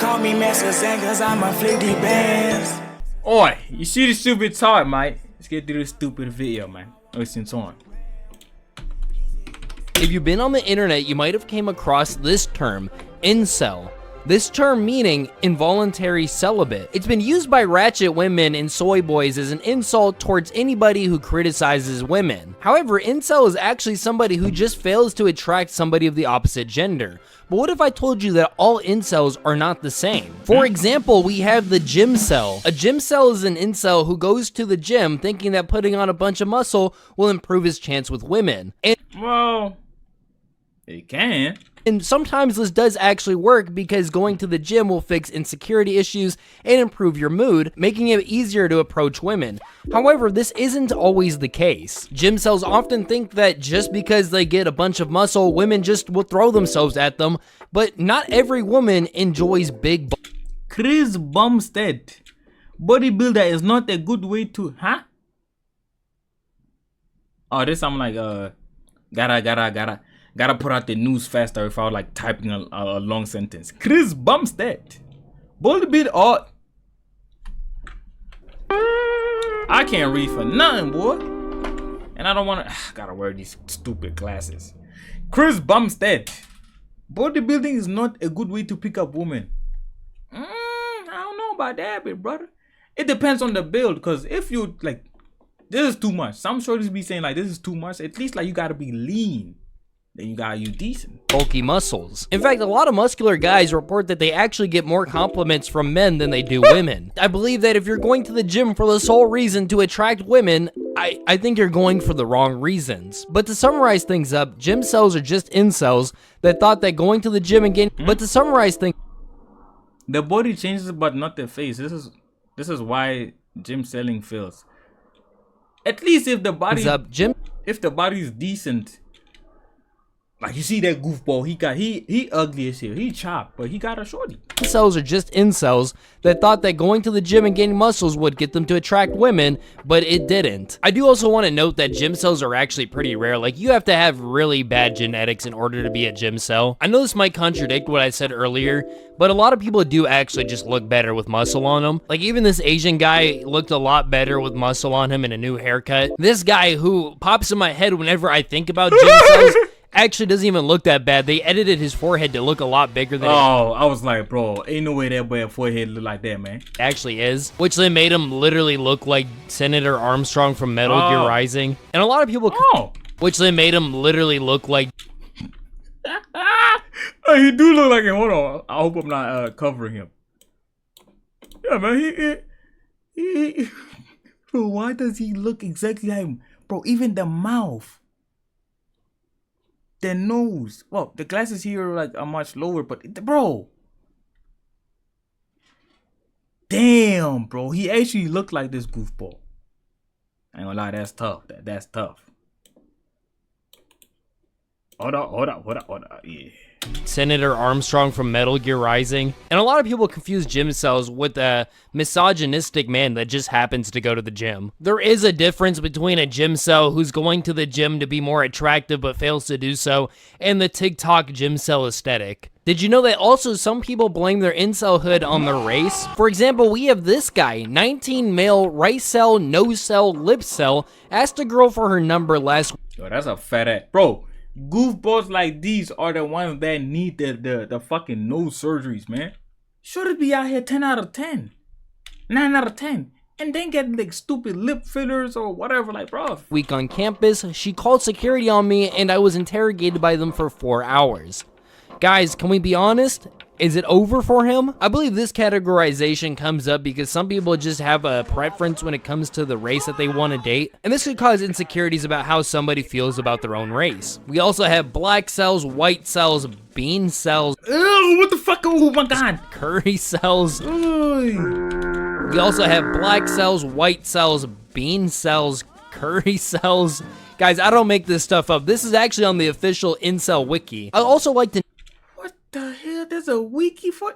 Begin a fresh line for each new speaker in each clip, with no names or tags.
Call me Master Zen cause I'm a flicky bands.
Oi, you see this stupid talk, mate? Let's get through this stupid video, man. Listen on.
If you've been on the internet, you might have came across this term, incel. This term meaning involuntary celibate. It's been used by ratchet women and soy boys as an insult towards anybody who criticizes women. However, incel is actually somebody who just fails to attract somebody of the opposite gender. But what if I told you that all incels are not the same? For example, we have the gym cell. A gym cell is an incel who goes to the gym thinking that putting on a bunch of muscle will improve his chance with women.
Well, it can.
And sometimes this does actually work because going to the gym will fix insecurity issues and improve your mood, making it easier to approach women. However, this isn't always the case. Gym cells often think that just because they get a bunch of muscle, women just will throw themselves at them, but not every woman enjoys big
Chris Bumstead. Bodybuilder is not a good way to, huh? Oh, this I'm like, gotta put out the news faster if I was like typing a long sentence. Chris Bumstead. Bodybuilder. Oh, I can't read for nothing, boy. And I don't want to. Gotta wear these stupid glasses. Chris Bumstead. Bodybuilding is not a good way to pick up women. I don't know about that, big brother. It depends on the build, because if you like, this is too much. Some shorties be saying like this is too much. At least like you gotta be lean. Then you gotta use decent.
bulky muscles. In fact, a lot of muscular guys report that they actually get more compliments from men than they do women. I believe that if you're going to the gym for the sole reason to attract women, I think you're going for the wrong reasons. But to summarize things up, gym cells are just incels that thought that going to the gym and getting... But to summarize things...
The body changes but not the face. This is why gym selling fails. At least if the body... If the body is decent... Like you see that goofball, he ugly as hell. He chopped, but he got a shorty.
Incels are just incels that thought that going to the gym and gaining muscles would get them to attract women, but it didn't. I do also want to note that gym cells are actually pretty rare. Like, you have to have really bad genetics in order to be a gym cell. I know this might contradict what I said earlier, but a lot of people do actually just look better with muscle on them. Like, even this Asian guy looked a lot better with muscle on him and a new haircut. This guy who pops in my head whenever I think about gym cells actually doesn't even look that bad. They edited his forehead to look a lot bigger than
I was like, bro, ain't no way that boy forehead look like that, man.
It actually is. Which then made him literally look like Senator Armstrong from Metal Gear Rising. And a lot of people... Which then made him literally look like...
He do look like him. Hold on. I hope I'm not covering him. Yeah, man. He Bro, why does he look exactly like him? Bro, even the mouth. The nose. Well, the glasses here are much lower, but bro. Damn, bro. He actually looked like this goofball. I ain't gonna lie, that's tough. That's tough. Hold up. Yeah.
Senator Armstrong from Metal Gear Rising. And a lot of people confuse gym cells with a misogynistic man that just happens to go to the gym. There is a difference between a gym cell who's going to the gym to be more attractive but fails to do so, and the TikTok gym cell aesthetic. Did you know that also some people blame their incelhood on their race? For example, we have this guy, 19 male, right cell, no cell, lip cell, asked a girl for her number last week.
Yo, that's a fat ass. Bro, goofballs like these are the ones that need the fucking nose surgeries, man. Should it be out here 10 out of 10, 9 out of 10, and then get like stupid lip fillers or whatever, like, bro.
Week on campus, she called security on me and I was interrogated by them for 4 hours. Guys, can we be honest? Is it over for him? I believe this categorization comes up because some people just have a preference when it comes to the race that they want to date, and this could cause insecurities about how somebody feels about their own race. We also have black cells, white cells, bean cells.
Ew, what the fuck? Oh my god.
Curry cells. We also have black cells, white cells, bean cells, curry cells. Guys, I don't make this stuff up. This is actually on the official Incel wiki. I'd also like to...
What the hell? There's a wiki for...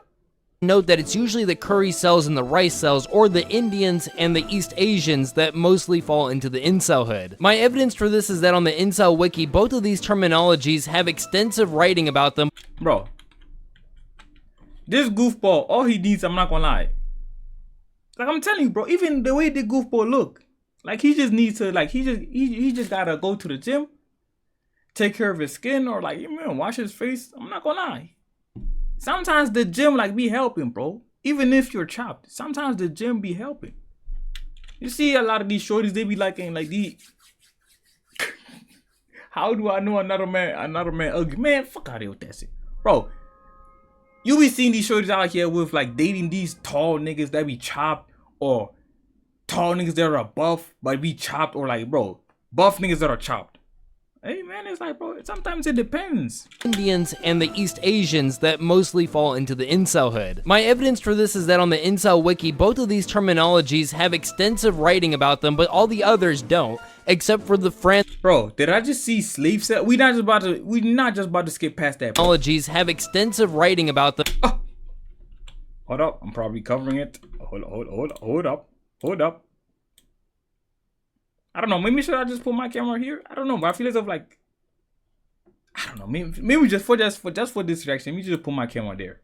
Note that it's usually the curry cells and the rice cells, or the Indians and the East Asians, that mostly fall into the incelhood. My evidence for this is that on the Incel wiki, both of these terminologies have extensive writing about them.
Bro, This goofball, all he needs, I'm not gonna lie. Like I'm telling you, bro, even the way the goofball look, like he just needs to, like he just gotta go to the gym, take care of his skin, or like, man, wash his face. I'm not gonna lie. Sometimes the gym like be helping, bro. Even if you're chopped, sometimes the gym be helping. You see a lot of these shorties, they be liking like these. How do I know another man ugly? Man, fuck out of here with that shit. Bro, you be seeing these shorties out here with like dating these tall niggas that be chopped, or tall niggas that are buff but be chopped, or like, bro, buff niggas that are chopped. Hey man, it's like, bro, sometimes it depends.
Indians and the East Asians that mostly fall into the incel hood. My evidence for this is that on the incel wiki, both of these terminologies have extensive writing about them, but all the others don't, except for the
Bro, did I just see slave cell? We not just about to skip past that.
terminologies have extensive writing about them.
Oh. Hold up, I'm probably covering it. Hold up. I don't know. Maybe should I just put my camera here? I don't know, but I feel as if like, I don't know. Maybe just for this reaction, let me just put my camera there.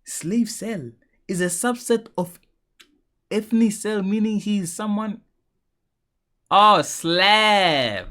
Slave cell is a subset of ethnic cell, meaning he's someone. Oh, slave.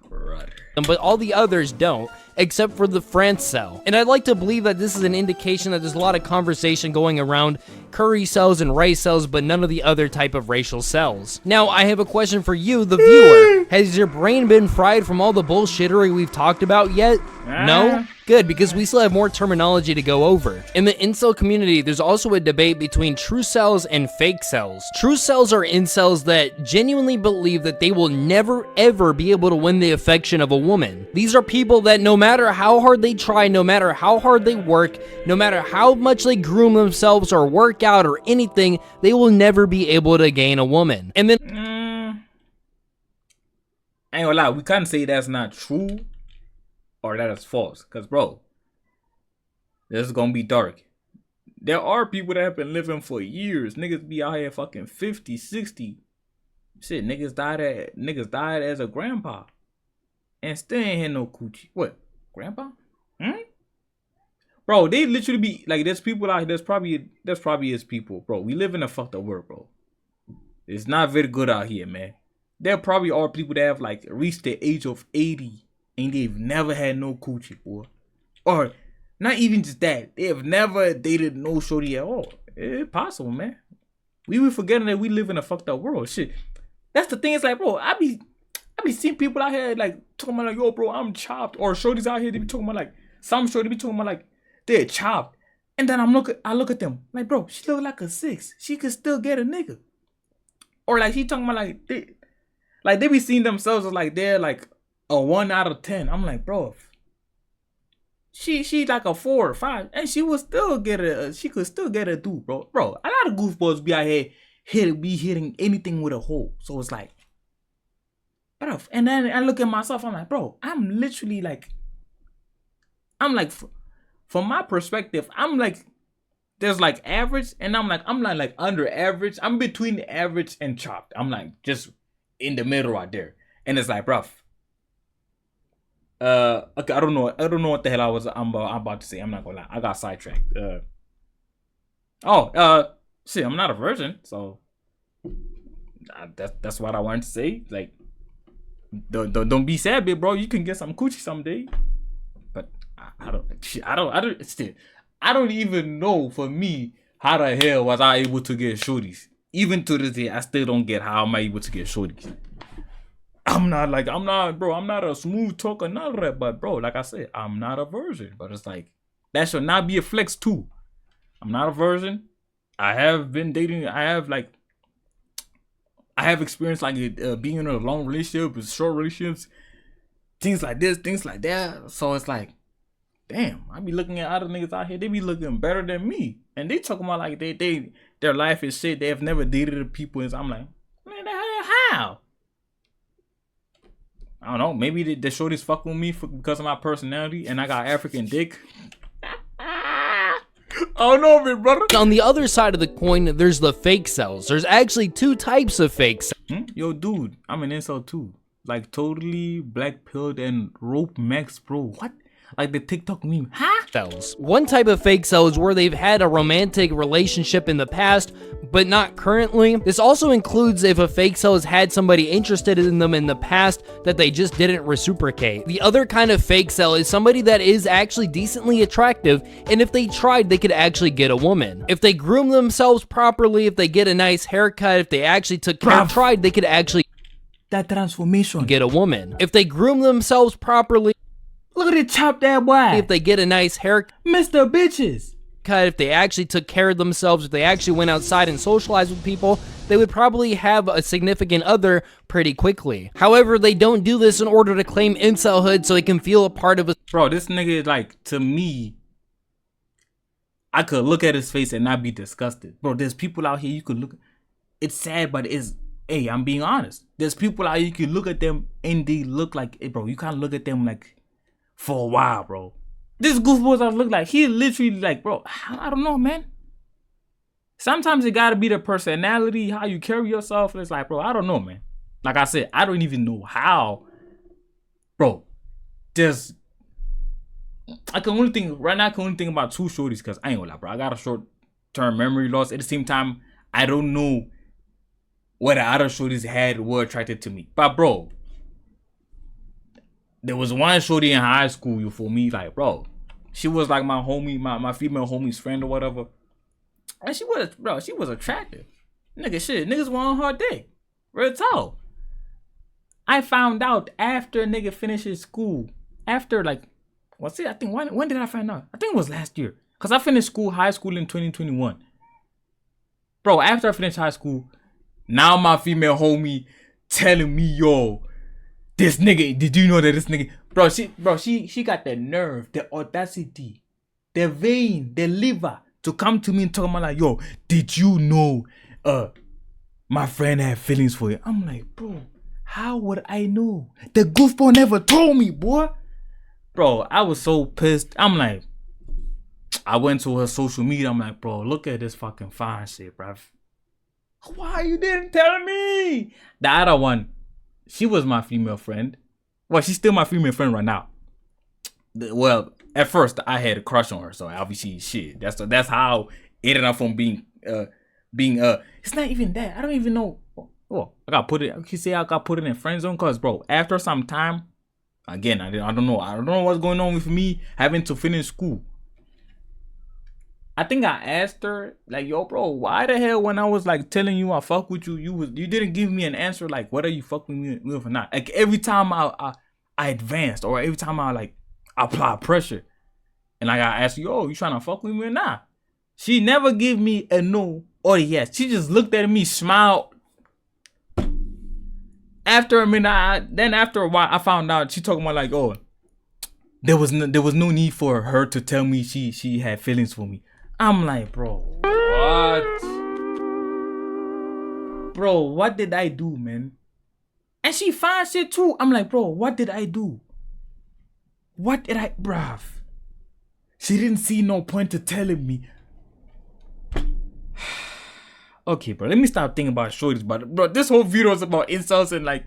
Brother.
But all the others don't, except for the France cell. And I'd like to believe that this is an indication that there's a lot of conversation going around curry cells and rice cells, but none of the other type of racial cells. Now, I have a question for you, the viewer. Has your brain been fried from all the bullshittery we've talked about yet? No? Good, because we still have more terminology to go over. In the incel community, there's also a debate between true cells and fake cells. True cells are incels that genuinely believe that they will never ever be able to win the affection of a woman. These are people that no matter how hard they try, no matter how hard they work, no matter how much they groom themselves or work out or anything, they will never be able to gain a woman. And then
I ain't gonna lie, we can't say that's not true or that is false, because bro, this is gonna be dark. There are people that have been living for years. Niggas be out here fucking 50, 60. Shit, niggas died as a grandpa and still ain't had no coochie. What? Grandpa? Bro, they literally be like, there's people out here, that's probably his people, bro. We live in a fucked up world, bro. It's not very good out here, man. There probably are people that have like reached the age of 80 and they've never had no coochie, boy. Or not even just that, they have never dated no shorty at all. It's possible, man. We be forgetting that we live in a fucked up world. Shit. That's the thing, it's like, bro, I be seeing people out here like talking about like, yo, bro, I'm chopped. Or shorties out here, they be talking about like, some shorty be talking about like, they're chopped. And then I look at them like, bro, she look like a 6. She could still get a nigga. Or like she talking about like they be seeing themselves as like they're like a 1 out of 10. I'm like, bro, she like a 4 or 5, and she would still get she could still get a dude, bro. Bro, a lot of goofballs be out here hitting anything with a hole. So it's like, bro. And then I look at myself, I'm like, bro, I'm literally like, from my perspective, I'm like, there's like average, and I'm not like under average. I'm between the average and chopped. I'm like just in the middle right there. And it's like, bruh. Okay, I don't know what the hell I'm about to say. I'm not gonna lie. I got sidetracked. Shit, I'm not a virgin, so that's what I wanted to say. Like, don't be sad, big bro. You can get some coochie someday. But I don't even know, for me, how the hell was I able to get shorties. Even to this day, I still don't get how am I able to get shorties. I'm not a smooth talker, none of that. But bro, like I said, I'm not a virgin. But it's like, that should not be a flex too. I'm not a virgin. I have been dating. I have experienced like being in a long relationship, with short relationships, things like this, things like that. So it's like, damn, I be looking at other niggas out here, they be looking better than me. And they talking about like their life is shit. They have never dated people. And I'm like, man, how? I don't know. Maybe the shorties fuck with me because of my personality and I got African dick. I don't know, man, brother.
On the other side of the coin, there's the fake cells. There's actually 2 types of fake cells.
Yo, dude, I'm an incel too. like totally black pilled and rope max, bro. What? Like the TikTok meme, huh?
Cells. One type of fake cell is where they've had a romantic relationship in the past, but not currently. This also includes if a fake cell has had somebody interested in them in the past that they just didn't reciprocate. The other kind of fake cell is somebody that is actually decently attractive, and if they tried, they could actually get a woman. If they groom themselves properly, if they get a nice haircut, if they actually took care, tried, they could actually
That transformation.
get a woman. If they groom themselves properly,
Look at it, chop that boy.
if they get a nice haircut,
Mr. Bitches.
if they actually took care of themselves, if they actually went outside and socialized with people, they would probably have a significant other pretty quickly. However, they don't do this in order to claim incelhood so they can feel a part of a
Bro, this nigga, like, to me, I could look at his face and not be disgusted. Bro, there's people out here you could look. It's sad, but it's, hey, I'm being honest. There's people out here you can look at them and they look like, hey, bro, you can't look at them like for a while, bro. This goofball I look like, he literally like, bro, I don't know, man. Sometimes it gotta be the personality, how you carry yourself. It's like, bro, I don't know, man. Like I said, I don't even know how. Bro, there's, I can only think, right now I can only think about two shorties because I ain't gonna lie, bro. I got a short-term memory loss. At the same time, I don't know what the other shorties had were attracted to me. But bro, there was one shorty in high school, you feel me? Like, bro, she was like my homie, my female homie's friend or whatever. And she was, bro, she was attractive. Nigga, shit, niggas were on her dick. Real talk. I found out after a nigga finishes school. After like, what's it? I think, when did I find out? I think it was last year. Because I finished high school in 2021. Bro, after I finished high school, now my female homie telling me, yo, this nigga, did you know that this nigga, she got the nerve, the audacity, the vein, the liver to come to me and talk about like, yo, did you know my friend had feelings for you? I'm like, bro, how would I know? The goofball never told me, boy. Bro, I was so pissed. I'm like, I went to her social media. I'm like, bro, look at this fucking fine shit, bruv. Why you didn't tell me? The other one, she was my female friend. Well, she's still my female friend right now. Well, at first I had a crush on her, so obviously shit. That's how it ended up from being it's not even that. I don't even know. Oh, I got put it. You say I got put it in friend zone, cause bro, after some time, again, I don't know. I don't know what's going on with me having to finish school. I think I asked her, like, yo, bro, why the hell when I was like telling you I fuck with you, you didn't give me an answer like whether you fuck with me with or not. Like every time I advanced or every time I like apply pressure and like I asked you, yo, you trying to fuck with me or not? She never give me a no or a yes. She just looked at me, smiled. After a minute, then after a while, I found out she talking about like, oh, there was no need for her to tell me she had feelings for me. I'm like, bro, what? Bro, what did I do, man? And she fine shit too. I'm like, bro, what did I do? What did I, bruv? She didn't see no point to telling me. Okay, bro, let me stop thinking about shorties, but bro, this whole video is about incels and like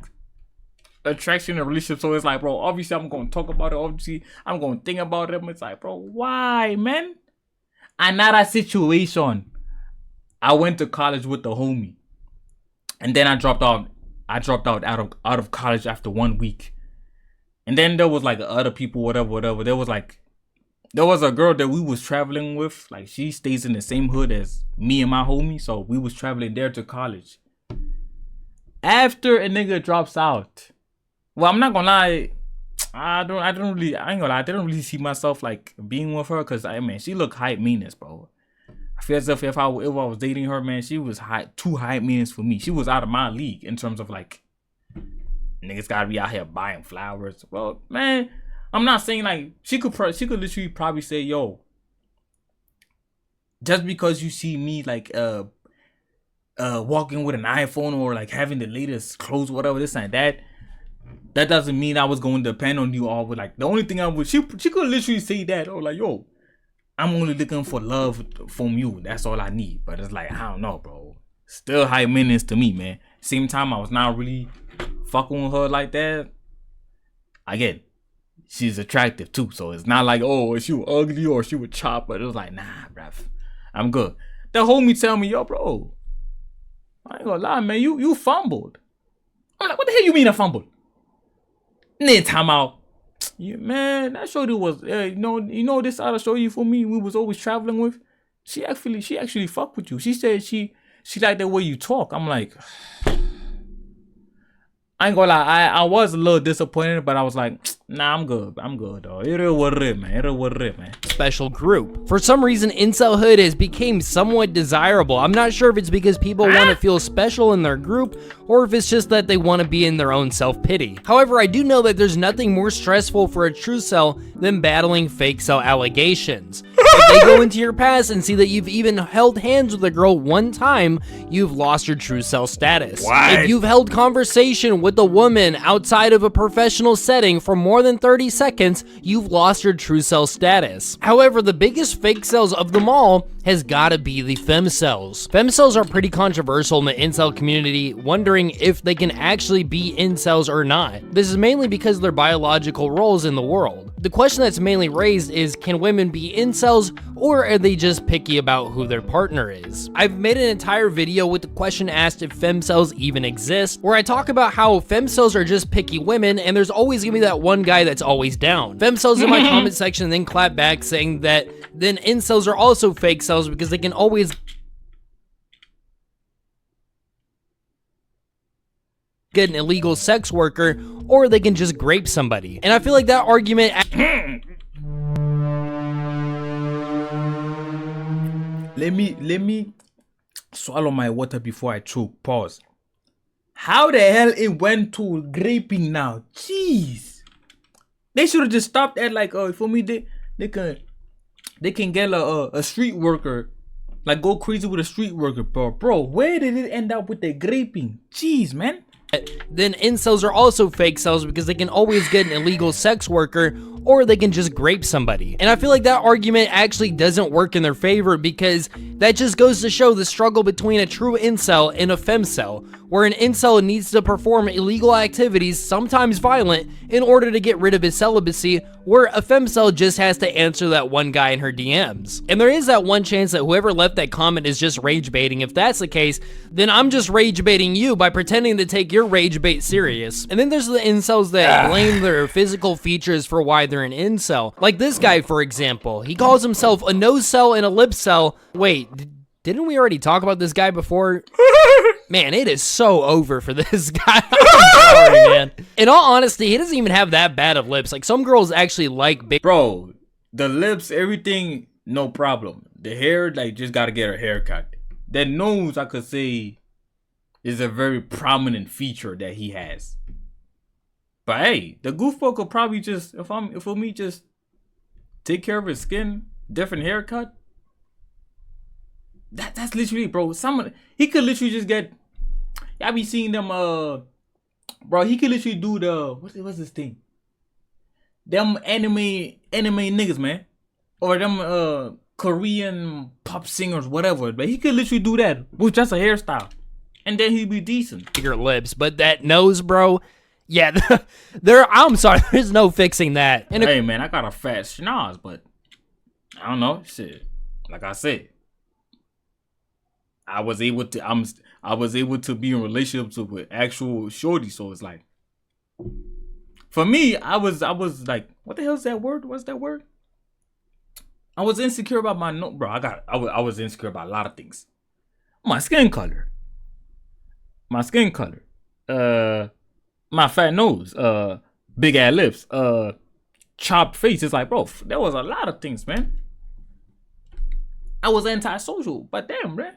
attraction and relationships. So it's like, bro, obviously I'm gonna talk about it. Obviously, I'm gonna think about it. It's like, bro, why, man? Another situation. I went to college with the homie, and then I dropped out. out of college after 1 week, and then there was like other people, whatever. There was a girl that we was traveling with. Like she stays in the same hood as me and my homie, so we was traveling there to college. After a nigga drops out, well, I'm not gonna lie. I ain't gonna lie. I didn't really see myself like being with her because she look hype meanness, bro. I feel as if I was dating her, man, she was too hype meanness for me. She was out of my league in terms of like niggas gotta be out here buying flowers. Well, man, I'm not saying like she could literally probably say, yo, just because you see me like walking with an iPhone or like having the latest clothes, whatever, this and that. That doesn't mean I was going to depend on you all. But like the only thing she could literally say that or like, yo, I'm only looking for love from you. That's all I need. But it's like, I don't know, bro. Still high maintenance to me, man. Same time, I was not really fucking with her like that, again, she's attractive too. So it's not like, oh, she was ugly or she was chopped, but it was like, nah, bruv, I'm good. The homie tell me, yo, bro, I ain't gonna lie, man, you fumbled. I'm like, what the hell you mean I fumbled? Next time out, man, that shorty was, you know this other shorty for me we was always traveling with. She actually fucked with you. She said she liked the way you talk. I'm like, I ain't gonna lie, I was a little disappointed, but I was like, nah, I'm good, dog. It is what it is, man. It is what it is, man.
Special group. For some reason, incelhood has become somewhat desirable. I'm not sure if it's because people want to feel special in their group, or if it's just that they want to be in their own self-pity. However, I do know that there's nothing more stressful for a true cell than battling fake cell allegations. If they go into your past and see that you've even held hands with a girl one time, you've lost your true cell status.
What?
If you've held conversation with a woman outside of a professional setting for more than 30 seconds, you've lost your true cell status. However, the biggest fake cells of them all has gotta be the femcells. Femcells are pretty controversial in the incel community, wondering if they can actually be incels or not. This is mainly because of their biological roles in the world. The question that's mainly raised is, can women be incels, or are they just picky about who their partner is? I've made an entire video with the question asked if femcells even exist, where I talk about how femcells are just picky women, and there's always gonna be that one guy that's always down. Femcells in my comment section then clap back saying that then incels are also fake cells because they can always get an illegal sex worker, or they can just grape somebody. And I feel like that argument
Let me swallow my water before I choke. Pause. How the hell it went to graping now? Jeez. They should have just stopped at like, for me, they can get a street worker, like go crazy with a street worker, bro. Where did it end up with the graping? Jeez, man.
then incels are also fake cells because they can always get an illegal sex worker, or they can just grape somebody. And I feel like that argument actually doesn't work in their favor, because that just goes to show the struggle between a true incel and a femcel, where an incel needs to perform illegal activities, sometimes violent, in order to get rid of his celibacy, where a femcel just has to answer that one guy in her DMs. And there is that one chance that whoever left that comment is just rage baiting. If that's the case, then I'm just rage baiting you by pretending to take your rage bait serious. And then there's the incels that blame their physical features for why they're an incel. Like this guy, for example. He calls himself a nose cell and a lip cell. Wait, didn't we already talk about this guy before? Man, it is so over for this guy. I'm sorry, man. In all honesty, he doesn't even have that bad of lips. Like, some girls actually like big...
Bro, the lips, everything, no problem. The hair, like, just gotta get her hair cut. That nose, I could say, is a very prominent feature that he has. But hey, the goofball could probably just, for me, just take care of his skin, different haircut. That's literally, bro. He could literally just get. I be seeing them. Bro, he could literally do the what's this thing? Them anime niggas, man, or them Korean pop singers, whatever. But he could literally do that with just a hairstyle, and then he'd be decent.
Bigger lips, but that nose, bro. Yeah, I'm sorry. There's no fixing that. And
hey, man, I got a fat schnoz, but I don't know. Shit, like I said. I was able to be in relationships with actual shorty, so it's like, for me, I was like, what the hell is that word? What's that word? I was insecure about my nose, bro. I was insecure about a lot of things. My skin color, my fat nose, big ass lips, chopped face. It's like, bro, there was a lot of things, man. I was antisocial, but damn, man.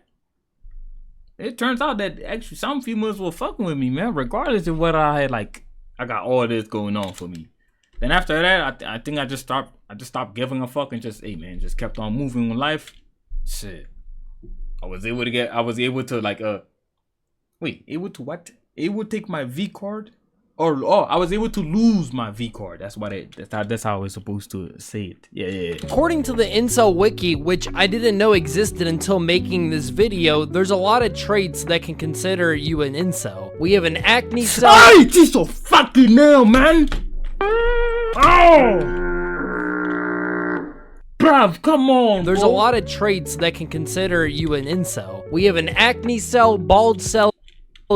It turns out that actually some females were fucking with me, man, regardless of what I had. Like, I got all this going on for me. Then after that, I think I just stopped giving a fuck and just, hey, man, just kept on moving with life. Shit, I was able to like, able to what? Able to take my V card Or I was able to lose my V card. That's how I was supposed to say it. Yeah.
According to the Incel Wiki, which I didn't know existed until making this video, there's a lot of traits that can consider you an incel. We have an acne cell.
Hey, this so fucking nail, man. Oh, bruv, come on.
There's a lot of traits that can consider you an incel. We have an acne cell, bald cell,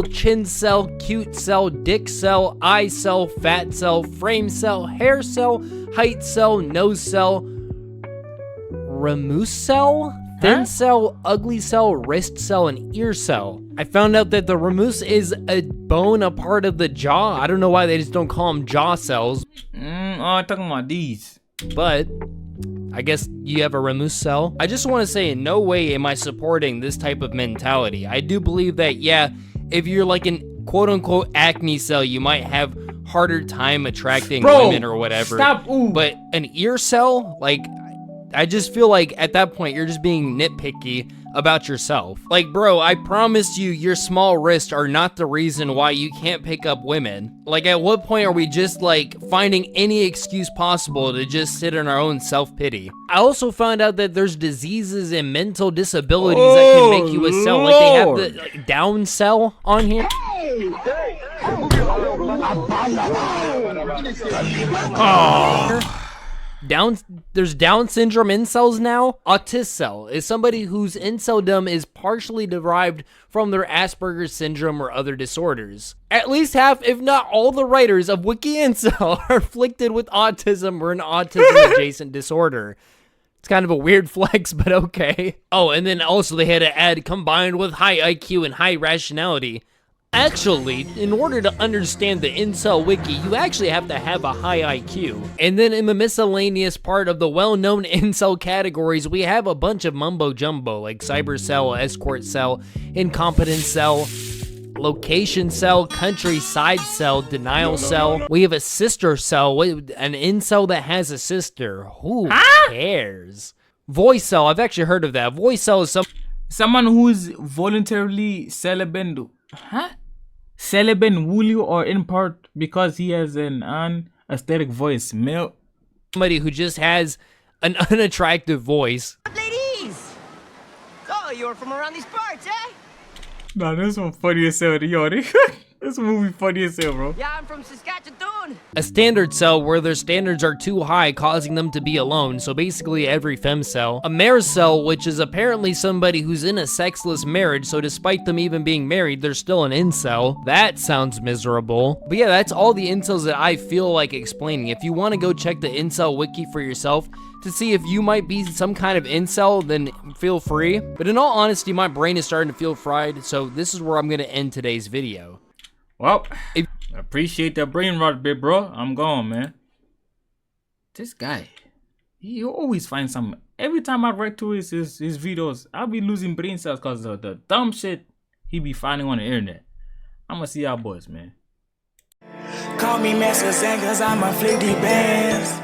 chin cell, cute cell, dick cell, eye cell, fat cell, frame cell, hair cell, height cell, nose cell, remousse cell, thin cell, ugly cell, wrist cell, and ear cell. I found out that the remousse is a bone, a part of the jaw. I don't know why they just don't call them jaw cells.
I'm talking about these.
But I guess you have a remousse cell. I just want to say in no way am I supporting this type of mentality. I do believe that, yeah, if you're like an quote-unquote acne cell, you might have harder time attracting women or whatever.
Stop. Ooh.
But an ear cell, like, I just feel like at that point you're just being nitpicky about yourself. Like, bro, I promise you your small wrists are not the reason why you can't pick up women. Like, at what point are we just like finding any excuse possible to just sit in our own self-pity? I also found out that there's diseases and mental disabilities that can make you a cell. Like, they have the like, Down cell on here. There's Down syndrome incels now. Auticel is somebody whose inceldom is partially derived from their Asperger's syndrome or other disorders. At least half, if not all, the writers of Wiki Incel are afflicted with autism or an autism-adjacent disorder. It's kind of a weird flex, but okay. Oh, and then also they had to add combined with high IQ and high rationality. Actually, in order to understand the Incel Wiki, you actually have to have a high IQ. And then in the miscellaneous part of the well-known Incel categories, we have a bunch of mumbo-jumbo, like Cyber Cell, Escort Cell, Incompetent Cell, Location Cell, Countryside Cell, Denial Cell. We have a Sister Cell, an Incel that has a sister. Who cares? Voice Cell, I've actually heard of that. Voice Cell is
someone who is voluntarily celibate. Celibate wholly or in part because he has an unaesthetic voice. Male.
Somebody who just has an unattractive voice.
Ladies! Oh, you're from around these parts, eh?
Nah, this one funny as hell, yo. This movie funny as hell, bro.
Yeah, I'm from Saskatchewan.
A standard cell where their standards are too high, causing them to be alone, so basically every femme cell. A mare cell, which is apparently somebody who's in a sexless marriage, so despite them even being married, they're still an incel. That sounds miserable. But yeah, that's all the incels that I feel like explaining. If you want to go check the Incel Wiki for yourself to see if you might be some kind of incel, then feel free. But in all honesty, my brain is starting to feel fried, so this is where I'm going to end today's video.
Well, I appreciate that brain rot bit, bro. I'm gone, man. This guy, he always finds some. Every time I react to his videos, I'll be losing brain cells because of the dumb shit he be finding on the internet. I'm gonna see y'all boys, man.
Call me Master Zen cause I'm afflicted bands.